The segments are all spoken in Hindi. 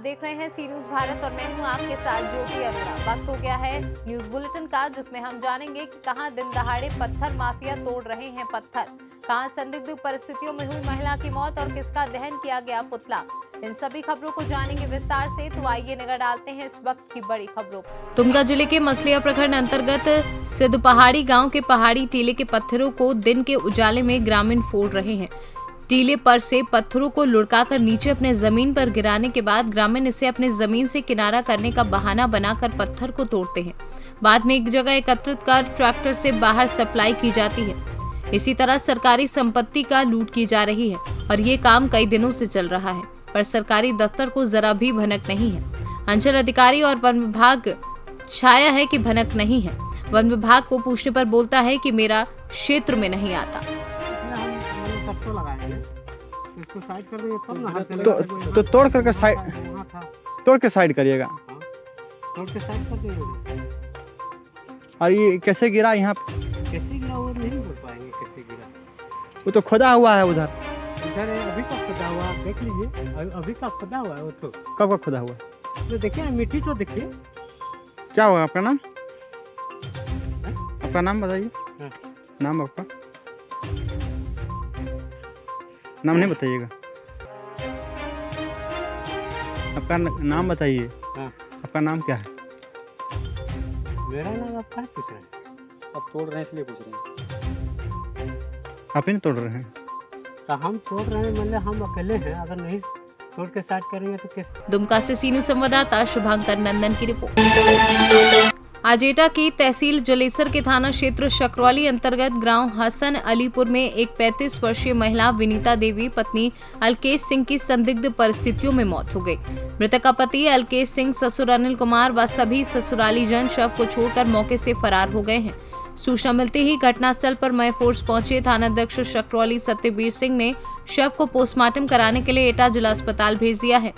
देख रहे हैं सी न्यूज भारत और मैं हूं आपके साथ ज्योति अरोड़ा। वक्त हो गया है न्यूज बुलेटिन का, जिसमें हम जानेंगे कि कहां दिन दहाड़े पत्थर माफिया तोड़ रहे हैं पत्थर, कहां संदिग्ध परिस्थितियों में हुई महिला की मौत और किसका दहन किया गया पुतला। इन सभी खबरों को जानेंगे विस्तार से, तो आइए नजर डालते हैं इस वक्त की बड़ी खबरों। दुमका जिले के मसलिया प्रखंड अंतर्गत सिद्ध पहाड़ी गाँव के पहाड़ी टीले के पत्थरों को दिन के उजाले में ग्रामीण फोड़ रहे हैं। टीले पर से पत्थरों को लुढ़काकर नीचे अपने जमीन पर गिराने के बाद ग्रामीण इसे अपने जमीन से किनारा करने का बहाना बनाकर पत्थर को तोड़ते हैं। बाद में एक जगह एकत्रित कर ट्रैक्टर से बाहर सप्लाई की जाती है। इसी तरह सरकारी संपत्ति का लूट की जा रही है और ये काम कई दिनों से चल रहा है, पर सरकारी दफ्तर को जरा भी भनक नहीं है। अंचल अधिकारी और वन विभाग छाया है कि भनक नहीं है। वन विभाग को पूछने पर बोलता है कि मेरा क्षेत्र में नहीं आता। इसको साइड कर देंगे तब ना तो तोड़ करके साइड तोड़ के साइड करिएगा। तोड़ के साइड कर देंगे। और ये कैसे गिरा यहाँ पे? कैसे गिरा वो नहीं बोल पाएंगे कैसे गिरा। वो तो खोदा हुआ है उधर अभी का खुदा हुआ, देख लीजिए अभी का खुदा हुआ है। वो तो कब का खुदा हुआ? तो देखिए मिट्टी तो देखिए। क्या होगा आपका नाम? आपका नाम बताइए। नाम आपका नाम नहीं बताइएगा। आपका नाम बताइए। आपका नाम क्या है? मेरा नाम आप क्या पूछ रहे हैं? आप तोड़ रहे हैं इसलिए पूछ रहे हैं। आप ही नहीं तोड़ रहे हैं? तो हम तोड़ रहे हैं, मतलब हम अकेले हैं। अगर नहीं तोड़ के स्टार्ट करेंगे तो कैसे? दुमका से सी न्यूज संवाददाता शुभांकर नंदन की रिपोर्ट। आज एटा की तहसील जलेसर के थाना क्षेत्र शकरौली अंतर्गत ग्राम हसन अलीपुर में एक 35 वर्षीय महिला विनीता देवी पत्नी अलकेश सिंह की संदिग्ध परिस्थितियों में मौत हो गई। मृतक का पति अलकेश सिंह ससुर अनिल कुमार व सभी ससुराली जन शव को छोड़कर मौके से फरार हो गए हैं। सूचना मिलते ही घटनास्थल पर मय फोर्स पहुंचे थानाध्यक्ष शकरौली सत्यवीर सिंह ने शव को पोस्टमार्टम कराने के लिए एटा जिला अस्पताल भेज दिया है।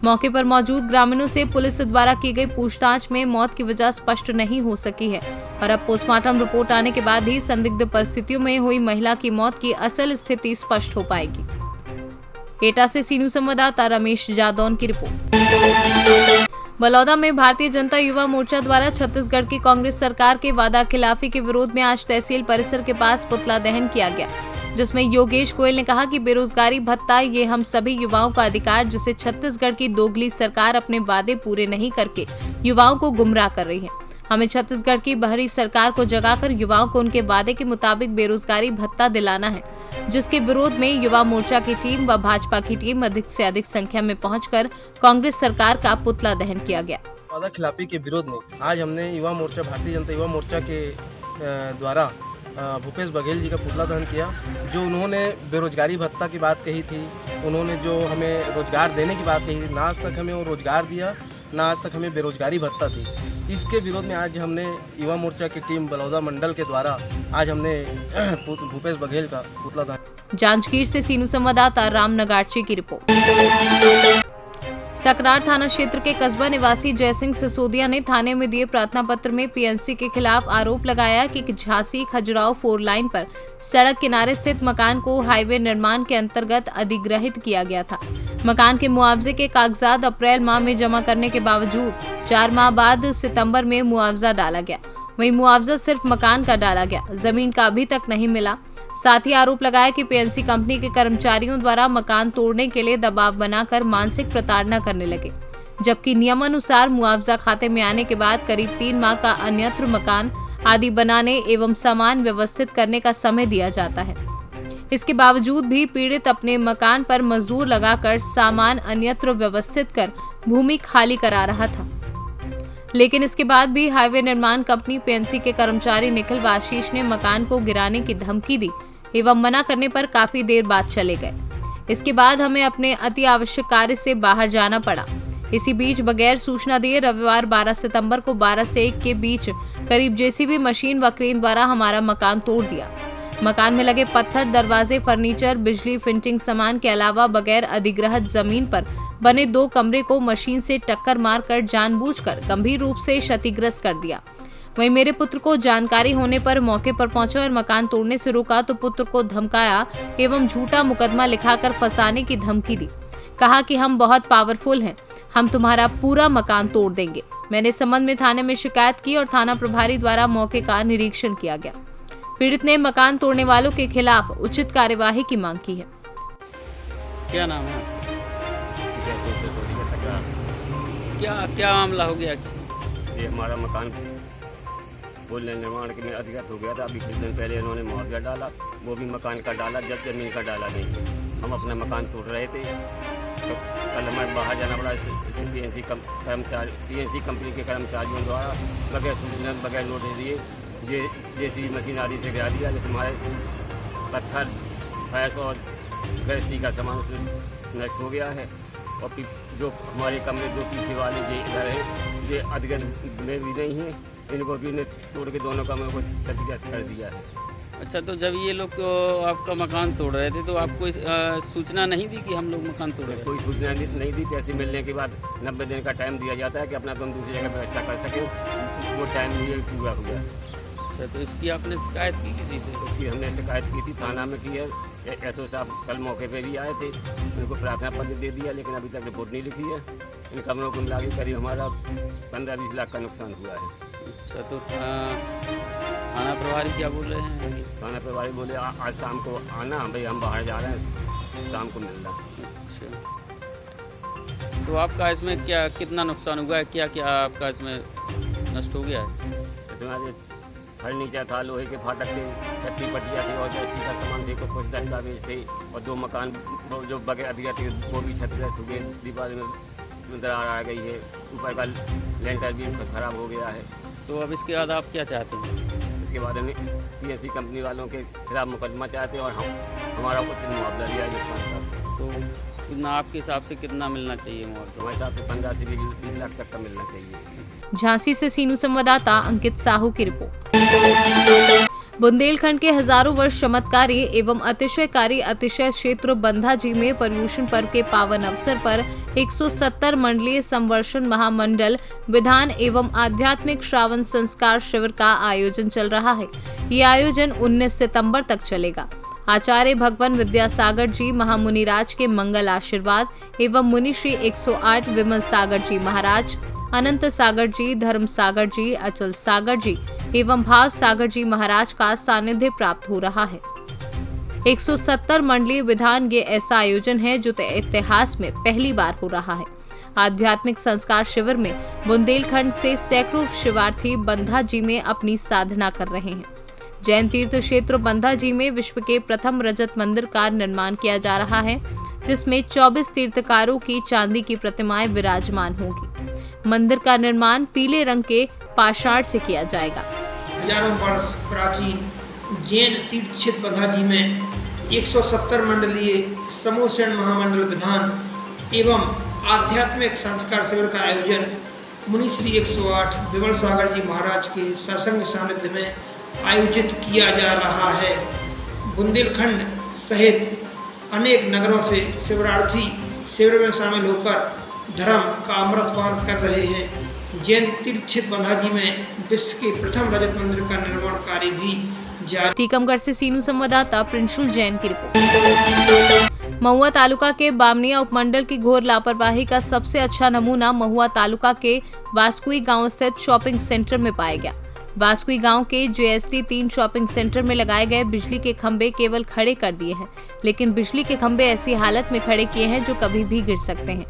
मौके पर मौजूद ग्रामीणों से पुलिस द्वारा की गई पूछताछ में मौत की वजह स्पष्ट नहीं हो सकी है और अब पोस्टमार्टम रिपोर्ट आने के बाद ही संदिग्ध परिस्थितियों में हुई महिला की मौत की असल स्थिति स्पष्ट हो पाएगी। एटा से सी न्यूज संवाददाता रमेश जादौन की रिपोर्ट। बलौदा में भारतीय जनता युवा मोर्चा द्वारा छत्तीसगढ़ की कांग्रेस सरकार के वादा खिलाफी के विरोध में आज तहसील परिसर के पास पुतला दहन किया गया, जिसमें योगेश गोयल ने कहा कि बेरोजगारी भत्ता ये हम सभी युवाओं का अधिकार, जिसे छत्तीसगढ़ की दोगली सरकार अपने वादे पूरे नहीं करके युवाओं को गुमराह कर रही है। हमें छत्तीसगढ़ की बाहरी सरकार को जगाकर युवाओं को उनके वादे के मुताबिक बेरोजगारी भत्ता दिलाना है, जिसके विरोध में युवा मोर्चा की टीम व भाजपा की टीम अधिक से अधिक संख्या में पहुंचकर कांग्रेस सरकार का पुतला दहन किया गया। वादा खिलाफी के विरोध में आज हमने युवा मोर्चा भारतीय जनता युवा मोर्चा के द्वारा भूपेश बघेल जी का पुतला दहन किया। जो उन्होंने बेरोजगारी भत्ता की बात कही थी, उन्होंने जो हमें रोजगार देने की बात कही थी, ना आज तक हमें वो रोजगार दिया, ना आज तक हमें बेरोजगारी भत्ता थी। इसके विरोध में आज हमने युवा मोर्चा की टीम बलौदा मंडल के द्वारा आज हमने भूपेश बघेल का पुतला दहन। जांजगीर से सी न्यूज संवाददाता राम नगार्ची की रिपोर्ट। सकरार थाना क्षेत्र के कस्बा निवासी जयसिंह सिसोदिया ने थाने में दिए प्रार्थना पत्र में पीएनसी के खिलाफ आरोप लगाया कि झांसी खजुराहो 4 लाइन पर सड़क किनारे स्थित मकान को हाईवे निर्माण के अंतर्गत अधिग्रहित किया गया था। मकान के मुआवजे के कागजात अप्रैल माह में जमा करने के बावजूद 4 माह बाद सितंबर में मुआवजा डाला गया। वहीं मुआवजा सिर्फ मकान का डाला गया, जमीन का अभी तक नहीं मिला। साथ ही आरोप लगाया कि पीएनसी कंपनी के कर्मचारियों द्वारा मकान तोड़ने के लिए दबाव बनाकर मानसिक प्रताड़ना करने लगे, जबकि नियमानुसार मुआवजा खाते में आने के बाद करीब 3 माह का अन्यत्र मकान आदि बनाने एवं सामान व्यवस्थित करने का समय दिया जाता है। इसके बावजूद भी पीड़ित अपने मकान पर मजदूर लगाकर सामान अन्यत्र व्यवस्थित कर भूमि खाली करा रहा था, लेकिन इसके बाद भी हाईवे निर्माण कंपनी पीएनसी के कर्मचारी निखिल व आशीष ने मकान को गिराने की धमकी दी एवं मना करने पर काफी देर बाद चले गए। इसके बाद हमें अपने अति आवश्यक कार्य से बाहर जाना पड़ा। इसी बीच बगैर सूचना दिए रविवार 12 सितंबर को 12 से 1 के बीच करीब जेसीबी मशीन व क्रेन द्वारा हमारा मकान तोड़ दिया। मकान में लगे पत्थर, दरवाजे, फर्नीचर, बिजली फिटिंग सामान के अलावा बगैर अधिग्रहित जमीन पर बने 2 कमरे को मशीन से टक्कर मारकर जानबूझकर गंभीर रूप से क्षतिग्रस्त कर दिया। वहीं मेरे पुत्र को जानकारी होने पर मौके पर पहुंचा और मकान तोड़ने से रोका तो पुत्र को धमकाया एवं झूठा मुकदमा लिखाकर फंसाने की धमकी दी। कहा कि हम बहुत पावरफुल हैं, हम तुम्हारा पूरा मकान तोड़ देंगे। मैंने इस संबंध में थाने में शिकायत की और थाना प्रभारी द्वारा मौके का निरीक्षण किया गया। पीड़ित ने मकान तोड़ने वालों के खिलाफ उचित कार्यवाही की मांग की है। क्या नाम है? क्या मामला हो गया? ये हमारा मकान पुल निर्माण के में अधिगत हो गया था। अभी कुछ दिन पहले इन्होंने मुआवजा डाला, वो भी मकान का डाला, जब जमीन का डाला नहीं। हम अपना मकान तोड़ रहे थे, तो कल हमें बाहर जाना पड़ा। पीएनसी कंपनी के कर्मचारियों द्वारा बगैर सूचना बगैर नोटिस दिए जेसीबी मशीन आदि से गिरा दिया, जैसे हमारे पत्थर, फैस और गैस का सामान उसमें नष्ट हो गया है। और फिर जो हमारे कमरे दो पीछे वाले जो घर है, ये अधिगत में भी नहीं है, इनको भी ने तोड़ के दोनों कमरों को क्षतिग्रस्त कर दिया है। अच्छा, तो जब ये लोग आपका मकान तोड़ रहे थे तो आपको सूचना नहीं दी कि हम लोग मकान तोड़ रहे हैं? कोई सूचना नहीं दी। पैसे मिलने के बाद 90 दिन का टाइम दिया जाता है कि अपना तुम दूसरी जगह व्यवस्था कर सकें, वो टाइम ये पूरा हो गया। अच्छा, तो इसकी आपने शिकायत की किसी से? इसकी हमने शिकायत की थी, थाना में की है। एसओ साहब कल मौके पे भी आए थे, उनको प्रार्थना पत्र दे दिया, लेकिन अभी तक रिपोर्ट नहीं लिखी है। इन कमरों को मिला के करीब हमारा 15-20 लाख का नुकसान हुआ है। अच्छा, तो थाना प्रभारी क्या बोल रहे हैं? थाना प्रभारी बोले आज शाम को आना, भाई हम बाहर जा रहे हैं, शाम को मिलना। अच्छा, तो आपका इसमें कितना नुकसान हुआ है? क्या क्या आपका इसमें नष्ट हो गया है? इसमें फर्नीचर था, लोहे के फाटक थे, छत्ती पटिया थी और गैस का सामान थे, कुछ दस्तावेज थे, और 2 मकान जो बगैर अधिगत थे वो भी क्षतिग्रस्त हो गए। दीवार में उसमें दरार आ गई है, ऊपर का लेंटर भी खराब हो गया है। तो अब इसके बाद आप क्या चाहते हैं? इसके बाद में पीएनसी कंपनी वालों के खिलाफ मुकदमा चाहते हैं और हमारा उचित मुआवजा दिया है नुकसान का। तो कितना आपके हिसाब से कितना मिलना चाहिए मुआवजा? हमारे हिसाब से 15 से 20 लाख तक का मिलना चाहिए। झांसी से सीनू संवाददाता अंकित साहू की रिपोर्ट। बुंदेलखंड के हजारों वर्ष चमत्कारी एवं अतिशयकारी अतिशय क्षेत्र बंधाजी में पर्यूषण पर्व के पावन अवसर पर 170 मंडलीय संवर्षण महामंडल विधान एवं आध्यात्मिक श्रावण संस्कार शिविर का आयोजन चल रहा है। ये आयोजन 19 सितंबर तक चलेगा। आचार्य भगवान विद्यासागर जी महामुनिराज के मंगल आशीर्वाद एवं मुनि श्री 108 विमल सागर जी महाराज, अनंत सागर जी, धर्म सागर जी, अचल सागर जी एवं भाव सागर जी महाराज का सानिध्य प्राप्त हो रहा है। 170 मंडलीय विधान ये ऐसा आयोजन है जो इतिहास में पहली बार हो रहा है। आध्यात्मिक संस्कार शिविर में बुंदेलखंड से सैकड़ों शिवार्थी बंधाजी में अपनी साधना कर रहे हैं। जैन तीर्थ क्षेत्र बंधाजी में विश्व के प्रथम रजत मंदिर का निर्माण किया जा रहा है, जिसमें 24 तीर्थकारों की चांदी की प्रतिमाएं विराजमान होंगी। मंदिर का निर्माण पीले रंग के पाषाण से किया जाएगा। हजारों वर्ष प्राचीन जैन तीर्थ क्षेत्र बंधाजी में 170 मंडलीय समूहषण महामंडल विधान एवं आध्यात्मिक संस्कार शिविर का आयोजन मुनि श्री 108 विमल सागर जी महाराज के सत्संग सानिध्य में आयोजित किया जा रहा है। बुंदेलखंड सहित अनेक नगरों से शिवरार्थी शिविर में शामिल होकर धर्म का अमृतपान कर रहे हैं। जैन तीर्थ क्षेत्र बंधाजी में विश्व के प्रथम रजत मंदिर का निर्माण कार्य भी जारी। टीकमगढ़ से सीनू संवाददाता प्रिंशुल जैन की रिपोर्ट। महुआ तालुका के बामनिया उपमंडल की घोर लापरवाही का सबसे अच्छा नमूना महुआ तालुका के वास्कुई गांव स्थित शॉपिंग सेंटर में पाया गया। वास्कुई गांव के JST 3 शॉपिंग सेंटर में लगाए गए बिजली के खंभे केवल खड़े कर दिए हैं, लेकिन बिजली के खंभे ऐसी हालत में खड़े किए हैं जो कभी भी गिर सकते हैं।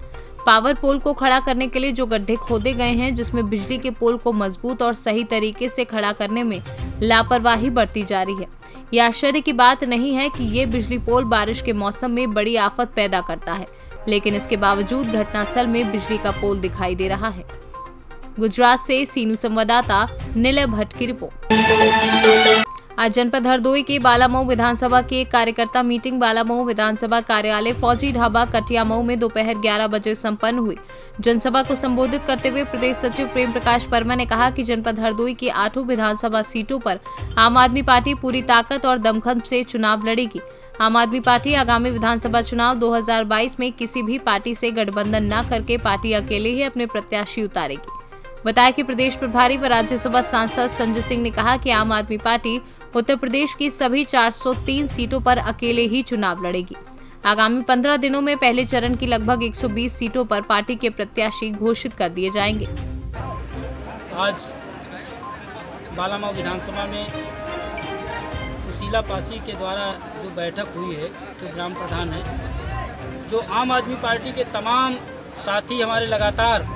पावर पोल को खड़ा करने के लिए जो गड्ढे खोदे गए हैं, जिसमें बिजली के पोल को मजबूत और सही तरीके से खड़ा करने में लापरवाही बरती जा रही है। यह आश्चर्य की बात नहीं है कि ये बिजली पोल बारिश के मौसम में बड़ी आफत पैदा करता है, लेकिन इसके बावजूद घटनास्थल में बिजली का पोल दिखाई दे रहा है। गुजरात से सीनू संवाददाता निलय भट्ट की रिपोर्ट। आज जनपद हरदोई के बालामऊ विधानसभा की एक कार्यकर्ता मीटिंग बालामऊ विधानसभा कार्यालय फौजी ढाबा कटियामऊ में दोपहर 11 बजे संपन्न हुई। जनसभा को संबोधित करते हुए प्रदेश सचिव प्रेम प्रकाश वर्मा ने कहा कि जनपद हरदोई की 8 विधानसभा सीटों पर आम आदमी पार्टी पूरी ताकत और दमखम से चुनाव लड़ेगी। आम आदमी पार्टी आगामी विधानसभा चुनाव 2022 में किसी भी पार्टी से गठबंधन न करके पार्टी अकेले ही अपने प्रत्याशी उतारेगी। बताया कि प्रदेश प्रभारी व राज्यसभा सांसद संजय सिंह ने कहा कि आम आदमी पार्टी उत्तर प्रदेश की सभी 403 सीटों पर अकेले ही चुनाव लड़ेगी। आगामी 15 दिनों में पहले चरण की लगभग 120 सीटों पर पार्टी के प्रत्याशी घोषित कर दिए जाएंगे। आज बालामाऊ विधानसभा में सुशीला पासी के द्वारा जो बैठक हुई है, जो ग्राम प्रधान है, जो आम आदमी पार्टी के तमाम साथी हमारे लगातार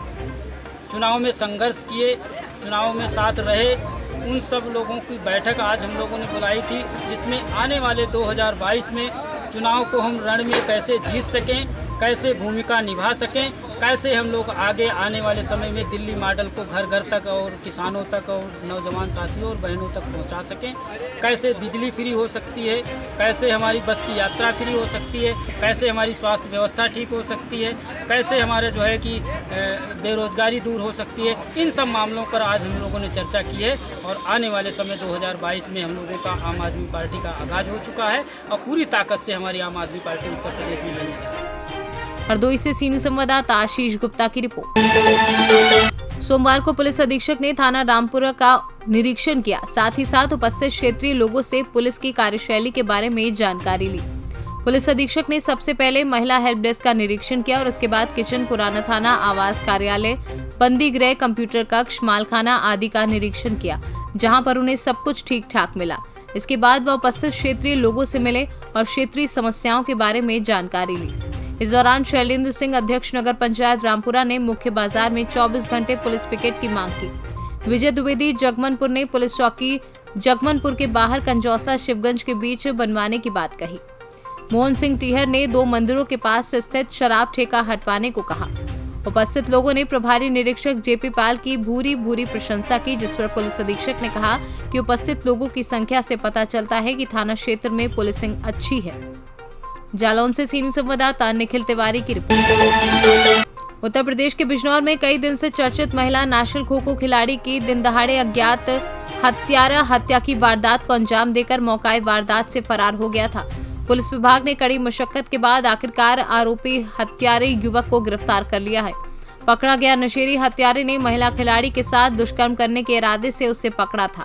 चुनाव में संघर्ष किए, चुनाव में साथ रहे, उन सब लोगों की बैठक आज हम लोगों ने बुलाई थी, जिसमें आने वाले 2022 में चुनाव को हम रण में कैसे जीत सकें, कैसे भूमिका निभा सकें, कैसे हम लोग आगे आने वाले समय में दिल्ली मॉडल को घर घर तक और किसानों तक और नौजवान साथियों और बहनों तक पहुंचा सकें, कैसे बिजली फ्री हो सकती है, कैसे हमारी बस की यात्रा फ्री हो सकती है, कैसे हमारी स्वास्थ्य व्यवस्था ठीक हो सकती है, कैसे हमारे जो है कि बेरोजगारी दूर हो सकती है। इन सब मामलों पर आज हम लोगों ने चर्चा की है और आने वाले समय 2022 में हम लोगों का आम आदमी पार्टी का आगाज हो चुका है और पूरी ताकत से हमारी आम आदमी पार्टी उत्तर प्रदेश में लड़ने जा रही है। हरदोई से सीनू संवाददाता आशीष गुप्ता की रिपोर्ट। सोमवार को पुलिस अधीक्षक ने थाना रामपुरा का निरीक्षण किया, साथ ही साथ उपस्थित क्षेत्रीय लोगों से पुलिस की कार्यशैली के बारे में जानकारी ली। पुलिस अधीक्षक ने सबसे पहले महिला हेल्प डेस्क का निरीक्षण किया और उसके बाद किचन, पुराना थाना, आवास कार्यालय, बंदी गृह, कंप्यूटर कक्ष, मालखाना आदि का निरीक्षण किया, जहां पर उन्हें सब कुछ ठीक ठाक मिला। इसके बाद वह उपस्थित क्षेत्रीय लोगों से मिले और क्षेत्रीय समस्याओं के बारे में जानकारी ली। इस दौरान शैलेंद्र सिंह, अध्यक्ष नगर पंचायत रामपुरा, ने मुख्य बाजार में 24 घंटे पुलिस पिकेट की मांग की। विजय द्विवेदी जगमनपुर ने पुलिस चौकी जगमनपुर के बाहर कंजौसा शिवगंज के बीच बनवाने की बात कही। मोहन सिंह टीहर ने 2 मंदिरों के पास स्थित शराब ठेका हटवाने को कहा। उपस्थित लोगों ने प्रभारी निरीक्षक जेपी पाल की भूरी भूरी प्रशंसा की, जिस पर पुलिस अधीक्षक ने कहा कि उपस्थित लोगों की संख्या से पता चलता है कि थाना क्षेत्र में पुलिसिंग अच्छी है। जालौन से सीनू संवाददाता निखिल तिवारी की रिपोर्ट। उत्तर प्रदेश के बिजनौर में कई दिन से चर्चित महिला नेशनल खो-खो खिलाड़ी की दिन दहाड़े अज्ञात हत्यारा हत्या की वारदात को अंजाम देकर मौकाए वारदात से फरार हो गया था। पुलिस विभाग ने कड़ी मशक्कत के बाद आखिरकार आरोपी हत्यारे युवक को गिरफ्तार कर लिया है। पकड़ा गया नशेड़ी हत्यारे ने महिला खिलाड़ी के साथ दुष्कर्म करने के इरादे से उसे पकड़ा था।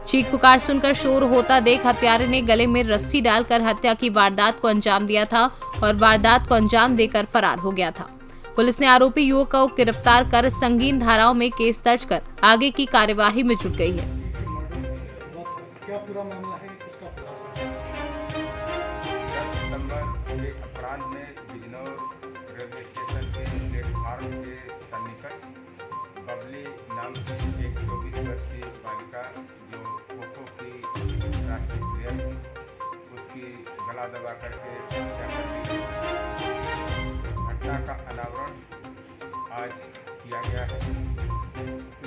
चीख पुकार सुनकर शोर होता देख हत्यारे ने गले में रस्सी डालकर हत्या की वारदात को अंजाम दिया था और वारदात को अंजाम देकर फरार हो गया था। पुलिस ने आरोपी युवक को गिरफ्तार कर संगीन धाराओं में केस दर्ज कर आगे की कार्यवाही में जुट गई है। क्या पूरा मामला है इसका खुलासा? 10 सितंबर एक अपराध में बिजनौर रेलवे स्टेशन के प्लेटफार्म के सन्निकट बबली नाम की एक 24 वर्षीय बालिका जो खो-खो की राष्ट्रीय प्लेयर थी, उसकी गला दबा करके हत्या कर दी गई। घटना का अनावरण आज किया गया है।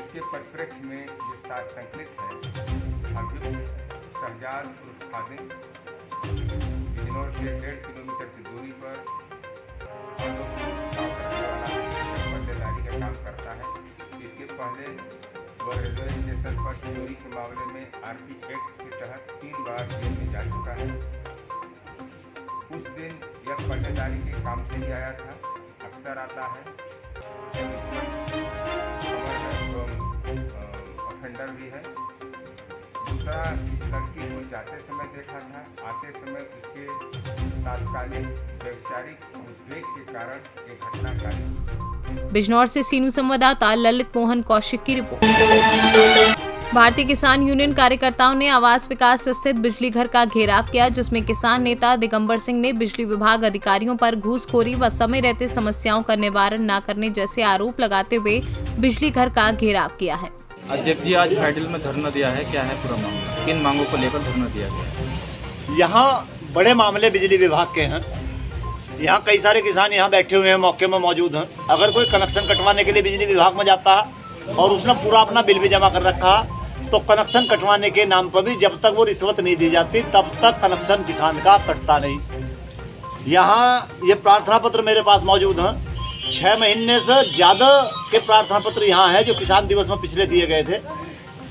इसके परिप्रेक्ष्य में जो साथ संकलित है अभियुक्त शहजाद उर्फ खादिम बिजनौर से 1.5 किलोमीटर की दूरी पर ऑटो काम करने वाला पट्टेदारी का काम करता है। इसके पहले वह रेलवे स्टेशन पर चोरी के मामले में आरपी एक्ट के तहत 3 बार जेल में जा चुका है। उस दिन यह पट्टेदारी के काम से ही आया था, अक्सर आता है, ऑफेंडर भी है। दूसरा, इस लड़की को जाते समय देखा था, आते समय उसके तात्कालिक वैचारिक उद्वेग के कारण एक घटनाकारी। बिजनौर से सीनू संवाददाता ललित मोहन कौशिक की रिपोर्ट। भारतीय किसान यूनियन कार्यकर्ताओं ने आवास विकास स्थित बिजली घर का घेराव किया, जिसमें किसान नेता दिगंबर सिंह ने बिजली विभाग अधिकारियों पर घूसखोरी व समय रहते समस्याओं का निवारण न करने जैसे आरोप लगाते हुए बिजली घर का घेराव किया है। अध्यक्ष जी, आज हाइडल में धरना दिया है, क्या है पूरा मामला, किन मांगों को लेकर धरना दिया गया है? यहाँ बड़े मामले बिजली विभाग के हैं। यहाँ कई सारे किसान यहाँ बैठे हुए हैं, मौके में मौजूद हैं। अगर कोई कनेक्शन कटवाने के लिए बिजली विभाग में जाता है और उसने पूरा अपना बिल भी जमा कर रखा है, तो कनेक्शन कटवाने के नाम पर भी जब तक वो रिश्वत नहीं दी जाती तब तक कनेक्शन किसान का कटता नहीं। यहाँ ये प्रार्थना पत्र मेरे पास मौजूद हैं। 6 महीने से ज़्यादा के प्रार्थना पत्र यहाँ है जो किसान दिवस में पिछले दिए गए थे।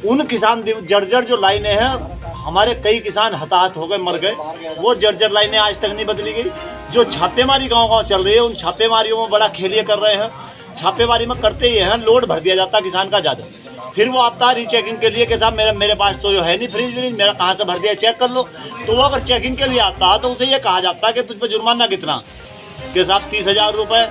उन किसान जर्जर जो लाइनें हैं, हमारे कई किसान हताहत हो गए, मर गए। वो जर्जर लाइनें आज तक नहीं बदली गई। जो छापेमारी गांव-गांव चल रही है, उन छापेमारियों में बड़ा खेलिए कर रहे हैं। छापेमारी में करते ही हैं, लोड भर दिया जाता है किसान का ज़्यादा। फिर वो आता है रीचेकिंग के लिए कि साहब मेरे पास तो जो है नहीं फ्रिज व्रिज, मेरा कहाँ से भर दिया चेक कर लो। तो वो अगर चेकिंग के लिए आता है तो उसे ये कहा जाता है कि तुझ पर जुर्माना कितना, कि साहब 30,000 रुपये।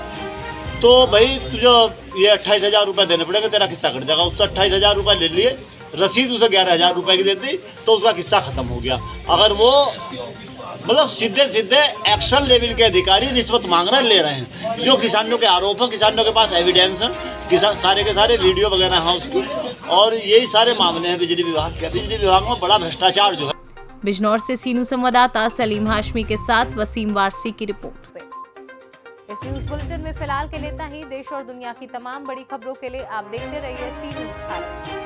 तो भाई तुझे ये 28,000 रुपये देने पड़ेंगे, तेरा किस्सा कट जाएगा। उससे 28,000 रुपये ले लिए, रसीद उसे 11,000 रुपये की दे दी, तो उसका किस्सा खत्म हो गया। अगर वो मतलब सीधे एक्शन लेवल के अधिकारी रिश्वत मांग रहे ले रहे हैं, जो किसानों के आरोप हैं, किसानों के पास एविडेंस है, किसान सारे के सारे वीडियो वगैरह हैं उसकी, और यही सारे मामले हैं बिजली विभाग के। बिजली विभाग में बड़ा भ्रष्टाचार जो है। बिजनौर से सीनू संवाददाता सलीम हाशमी के साथ वसीम वारसी की रिपोर्ट। इस न्यूज बुलेटिन में फिलहाल के लिए इतना ही। देश और दुनिया की तमाम बड़ी खबरों के लिए आप देखते रहिए सी न्यूज भारत।